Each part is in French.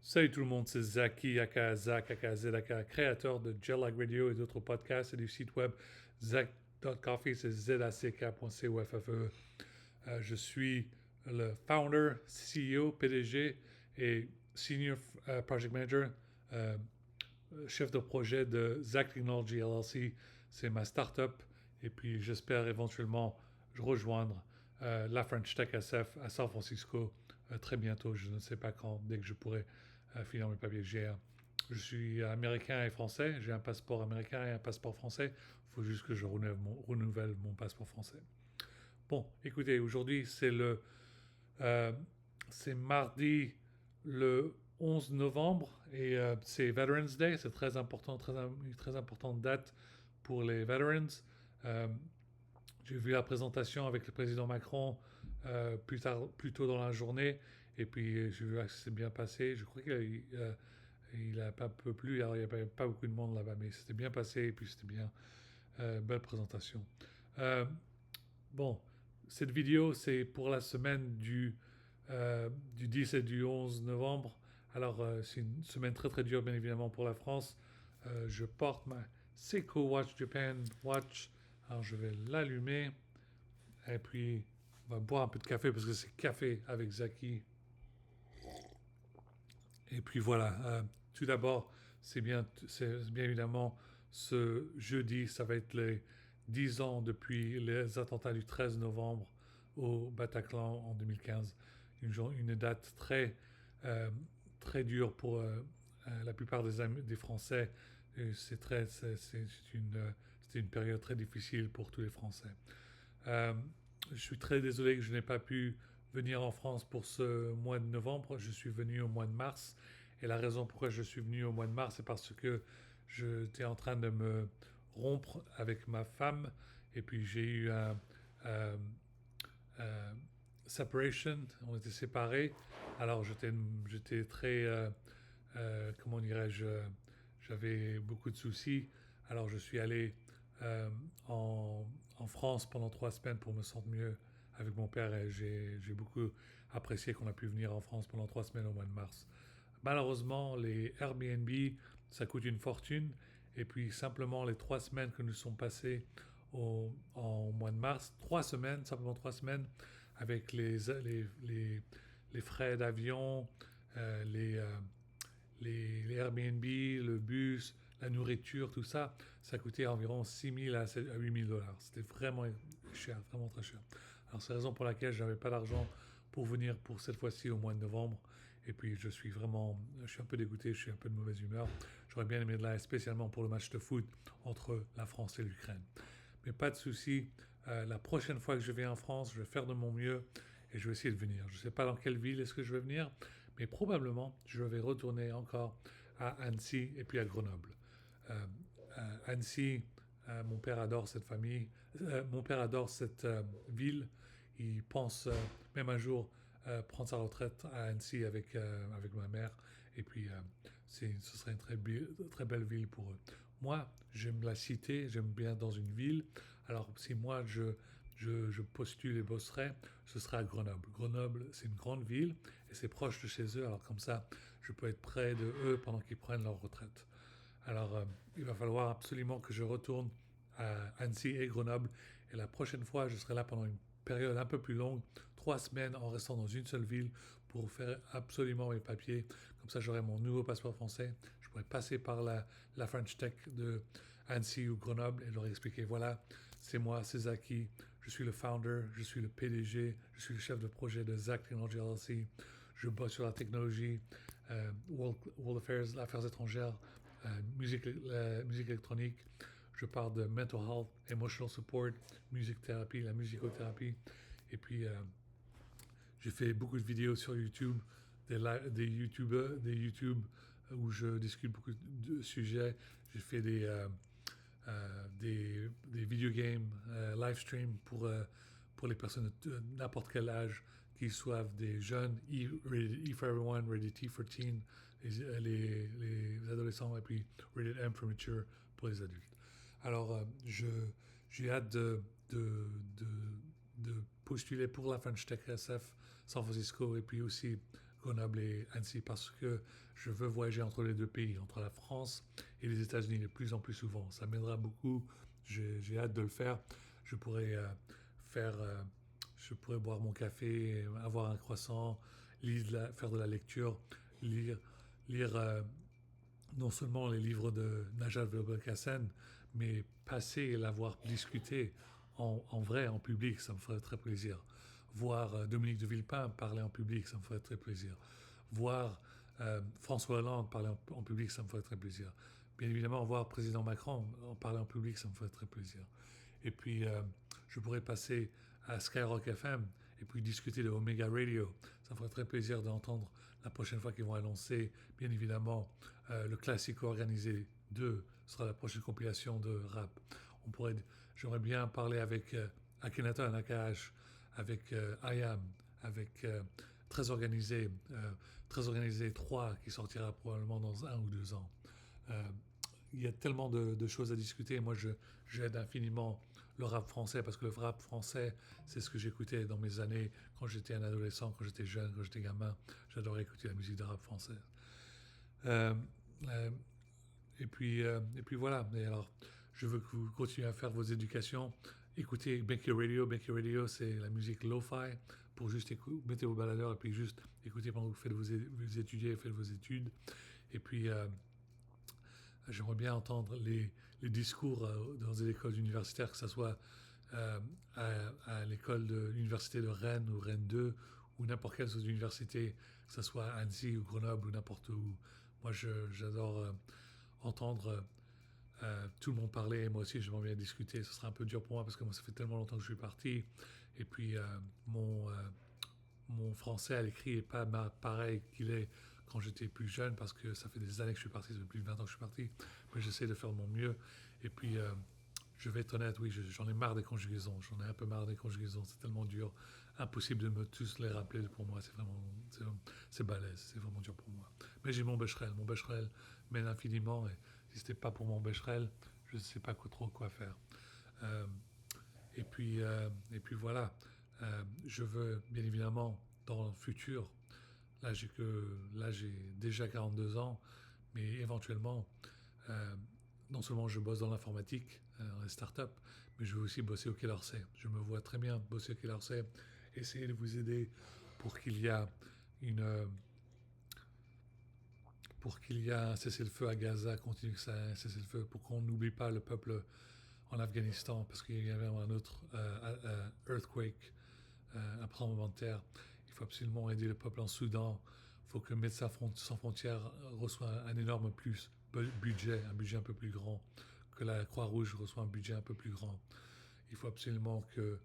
Salut tout le monde, c'est Zaki, aka Zach, aka Z, aka créateur de Jetlag Radio et d'autres podcasts et du site web zach.coffee, c'est zack.coffee. Je suis le founder, CEO, PDG et senior project manager, euh, chef de projet de Zach Technology LLC. C'est ma startup et puis j'espère éventuellement rejoindre la French Tech SF à San Francisco très bientôt. Je ne sais pas quand, dès que je pourrai finir mes papiers. Je suis américain et français. J'ai un passeport américain et un passeport français. Il faut juste que je renouvelle mon passeport français. Bon, écoutez, aujourd'hui euh, c'est mardi le 11 novembre et c'est Veterans Day. C'est très important, très importante date pour les veterans. Euh, j'ai vu la présentation avec le président Macron plus tôt dans la journée et puis j'ai vu que c'est bien passé. Je crois qu'il a pas peu plu, alors il n'y avait pas beaucoup de monde là-bas, mais c'était bien passé et puis c'était bien. Belle présentation. Euh, bon, cette vidéo c'est pour la semaine du 10 et du 11 novembre. Alors c'est une semaine très très dure bien évidemment pour la France. Je porte ma Seiko Watch Japan Watch. Alors je vais l'allumer et puis on va boire un peu de café parce que c'est café avec Zaki. Et puis voilà, tout d'abord, c'est bien évidemment ce jeudi, ça va être les 10 ans depuis les attentats du 13 novembre au Bataclan en 2015. Une date euh, très dure pour la plupart des Français. C'était une période très difficile pour tous les Français. Euh, je suis très désolé que je n'ai pas pu venir en France pour ce mois de novembre. Je suis venu au mois de mars. Et la raison pourquoi je suis venu au mois de mars, c'est parce que j'étais en train de me rompre avec ma femme. Et puis j'ai eu un euh, euh, separation. On était séparés. Alors j'étais très, comment dirais-je, j'avais beaucoup de soucis. Alors je suis allé euh, en, en France pendant 3 semaines pour me sentir mieux avec mon père et j'ai beaucoup apprécié qu'on a pu venir en France pendant 3 semaines au mois de mars. Malheureusement, les Airbnb, ça coûte une fortune. Et puis simplement les 3 semaines que nous sommes passées en mois de mars, 3 semaines, simplement 3 semaines, avec les frais d'avion, euh, les, euh, les Airbnb, le bus, la nourriture, tout ça, ça coûtait environ 6 000 à 8 000 dollars. C'était vraiment cher, vraiment très cher. Alors c'est la raison pour laquelle je n'avais pas d'argent pour venir pour cette fois-ci au mois de novembre. Et puis je suis un peu dégoûté, je suis un peu de mauvaise humeur. J'aurais bien aimé de là, spécialement pour le match de foot entre la France et l'Ukraine. Mais pas de souci. La prochaine fois que je viens en France, je vais faire de mon mieux et je vais essayer de venir. Je ne sais pas dans quelle ville est-ce que je vais venir, mais probablement je vais retourner encore à Annecy et puis à Grenoble. Euh, Annecy, mon père adore cette famille, mon père adore cette ville. Il pense même un jour prendre sa retraite à Annecy avec ma mère. Et puis, ce serait une très belle ville pour eux. Moi, j'aime la cité, j'aime bien dans une ville. Alors, si moi, je postule et bosserai, ce sera à Grenoble. Grenoble, c'est une grande ville et c'est proche de chez eux. Alors, comme ça, je peux être près de eux pendant qu'ils prennent leur retraite. Alors, il va falloir absolument que je retourne à Annecy et Grenoble. Et la prochaine fois, je serai là pendant une période un peu plus longue, 3 semaines en restant dans une seule ville pour faire absolument mes papiers. Comme ça, j'aurai mon nouveau passeport français. Je pourrai passer par la French Tech de Annecy ou Grenoble et leur expliquer, voilà, c'est moi, c'est Zaki, je suis le founder, je suis le PDG, je suis le chef de projet de Zach Technology LLC. Je bosse sur la technologie, World Affairs, affaires étrangères, musique électronique. Je parle de mental health, emotional support, musique thérapie, la musicothérapie. Et puis, j'ai fait beaucoup de vidéos sur YouTube, des YouTube où je discute beaucoup de sujets. J'ai fait des video games, live stream pour les personnes de n'importe quel âge, qu'ils soient des jeunes, E for Everyone, Rated T for Teen, les adolescents, et puis Rated M for Mature pour les adultes. Alors, j'ai hâte de postuler pour la French Tech SF San Francisco et puis aussi Grenoble et Annecy parce que je veux voyager entre les deux pays, entre la France et les États-Unis de plus en plus souvent. Ça m'aidera beaucoup. J'ai hâte de le faire. Je pourrais faire, je pourrais boire mon café, avoir un croissant, faire de la lecture, lire, lire non seulement les livres de Najat Vallaud-Belkacem, mais passer et l'avoir discuté en vrai, en public, ça me ferait très plaisir. Voir Dominique de Villepin parler en public, ça me ferait très plaisir. Voir François Hollande parler en public, ça me ferait très plaisir. Bien évidemment, voir le président Macron en parler en public, ça me ferait très plaisir. Et puis, je pourrais passer à Skyrock FM et puis discuter de Omega Radio. Ça me ferait très plaisir d'entendre la prochaine fois qu'ils vont annoncer, bien évidemment, le Classico Organisé 2 sera la prochaine compilation de rap. J'aimerais bien parler avec Akhenaton Nakash, avec IAM, avec Très Organisé 3 qui sortira probablement dans 1 ou 2 ans. Euh, il y a tellement de choses à discuter. Moi, j'aide infiniment le rap français parce que le rap français, c'est ce que j'écoutais dans mes années quand j'étais un adolescent, quand j'étais jeune, quand j'étais gamin. J'adorais écouter la musique de rap français. Euh, euh, et puis voilà. Et alors, je veux que vous continuez à faire vos éducations. Écoutez Benky Radio. Benky Radio, c'est la musique lo-fi pour juste mettez vos baladeurs et puis juste écoutez pendant que vous étudiez, faites vos études. Et puis, j'aimerais bien entendre les discours dans les écoles universitaires, que ce soit euh, à l'école de l'université de Rennes ou Rennes 2 ou n'importe quelle autre université, que ce soit à Annecy ou Grenoble ou n'importe où. Moi, j'adore entendre tout le monde parler et moi aussi, j'aimerais bien discuter. Ce sera un peu dur pour moi parce que moi, ça fait tellement longtemps que je suis parti. Et puis, mon français à l'écrit n'est pas pareil qu'il est quand j'étais plus jeune parce que ça fait des années que je suis parti, ça fait plus de 20 ans que je suis parti, mais j'essaie de faire de mon mieux. Et puis, je vais être honnête, oui, j'en ai marre des conjugaisons, j'en ai un peu marre des conjugaisons, c'est tellement dur, impossible de me tous les rappeler pour moi, c'est balèze, c'est vraiment dur pour moi. Mais j'ai mon Becherel m'aide infiniment et si c'était pas pour mon Becherel, je ne sais pas trop quoi faire. Euh, et puis voilà. Je veux bien évidemment dans le futur, là j'ai déjà 42 ans, mais éventuellement, euh, non seulement je bosse dans l'informatique, dans les startups, mais je veux aussi bosser au Quai d'Orsay. Je me vois très bien bosser au Quai d'Orsay, essayer de vous aider pour qu'il y a un cessez-le-feu à Gaza, continue que ça un cessez-le-feu, pour qu'on n'oublie pas le peuple en Afghanistan, parce qu'il y avait un autre earthquake, un tremblement de terre. Il faut absolument aider le peuple en Soudan. Il faut que Médecins sans frontières reçoive un énorme budget, un budget un peu plus grand, que la Croix-Rouge reçoive un budget un peu plus grand. Il faut absolument que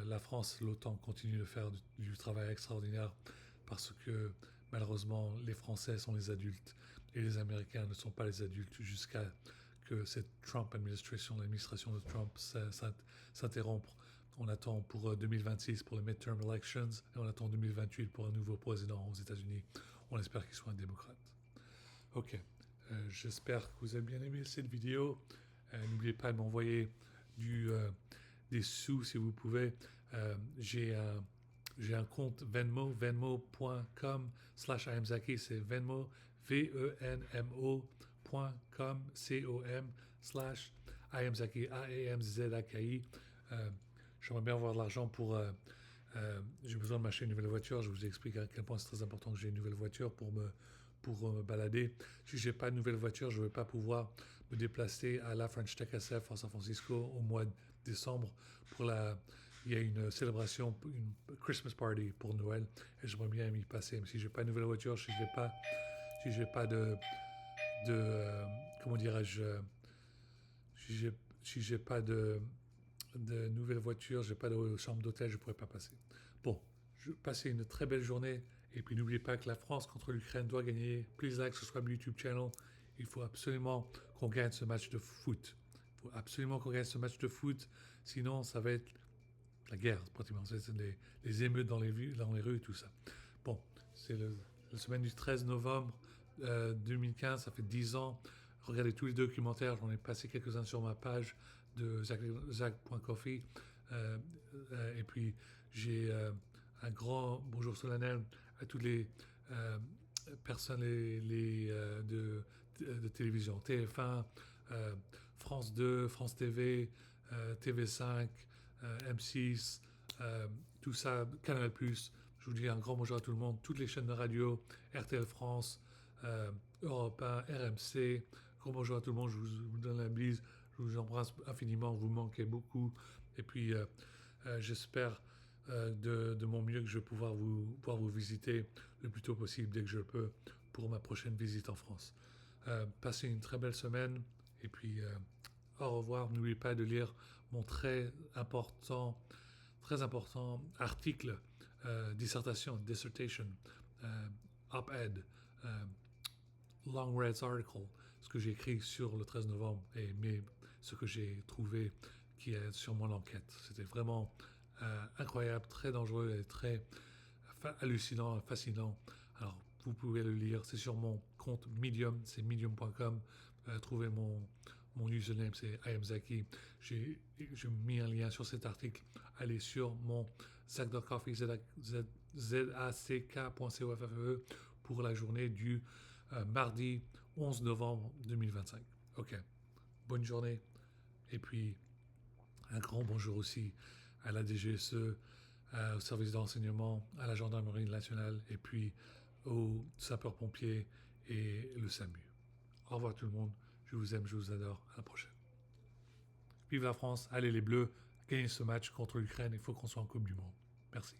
la France, l'OTAN, continue de faire du travail extraordinaire parce que malheureusement, les Français sont les adultes et les Américains ne sont pas les adultes jusqu'à que cette l'administration de Trump s'interrompe. On attend pour 2026 pour les midterm elections et on attend 2028 pour un nouveau président aux États-Unis. On espère qu'il soit un démocrate. Ok, j'espère que vous avez bien aimé cette vidéo. N'oubliez pas de m'envoyer des sous si vous pouvez. J'ai un compte Venmo, venmo.com/IamZaki, c'est Venmo, venmo.com/IamZaki, AEMZAKI. J'aimerais bien avoir de l'argent j'ai besoin de m'acheter une nouvelle voiture. Je vous explique à quel point c'est très important que j'ai une nouvelle voiture pour me balader. Si je n'ai pas de nouvelle voiture, je ne vais pas pouvoir me déplacer à la French Tech SF à San Francisco au mois de décembre. Il y a une célébration, une Christmas party pour Noël et j'aimerais bien m'y passer. Mais si je n'ai pas de nouvelle voiture, si je n'ai pas comment dirais-je, si j'ai pas de nouvelle voiture, j'ai pas de chambre d'hôtel, je pourrais pas passer. Bon, je passez une très belle journée et puis n'oubliez pas que la France contre l'Ukraine doit gagner. Please like, subscribe YouTube channel. Il faut absolument qu'on gagne ce match de foot. Il faut absolument qu'on gagne ce match de foot, sinon ça va être la guerre pratiquement. C'est les émeutes dans les rues et tout ça. Bon, c'est la semaine du 13 novembre 2015, ça fait 10 ans. Regardez tous les documentaires, j'en ai passé quelques-uns sur ma page de Zach.coffee. Et puis j'ai un grand bonjour solennel à tous les personnes de télévision, TF1, France 2, France TV, TV5, M6, tout ça, Canal+. Je vous dis un grand bonjour à tout le monde, toutes les chaînes de radio, RTL France, Europe 1, RMC. Grand bonjour à tout le monde, je vous donne la bise, je vous embrasse infiniment, vous me manquez beaucoup. Et puis j'espère de mon mieux que je vais pouvoir vous visiter le plus tôt possible dès que je peux pour ma prochaine visite en France. Passez une très belle semaine et puis au revoir. N'oubliez pas de lire mon très important article, dissertation, op-ed, long read article, ce que j'ai écrit sur le 13 novembre et ce que j'ai trouvé qui est sur mon enquête. C'était vraiment incroyable, très dangereux et très hallucinant, fascinant. Alors, vous pouvez le lire, c'est sur mon compte Medium, c'est medium.com. Trouvez mon username, c'est IamZaki. J'ai mis un lien sur cet article. Allez sur mon zack.coffee, zack.coffee pour la journée du mardi 11 novembre 2025. Ok, bonne journée. Et puis, un grand bonjour aussi à la DGSE, au service d'enseignement, à la gendarmerie nationale et puis aux sapeurs-pompiers et le SAMU. Au revoir tout le monde, je vous aime, je vous adore, à la prochaine. Vive la France, allez les Bleus, gagnez ce match contre l'Ukraine, il faut qu'on soit en Coupe du Monde. Merci.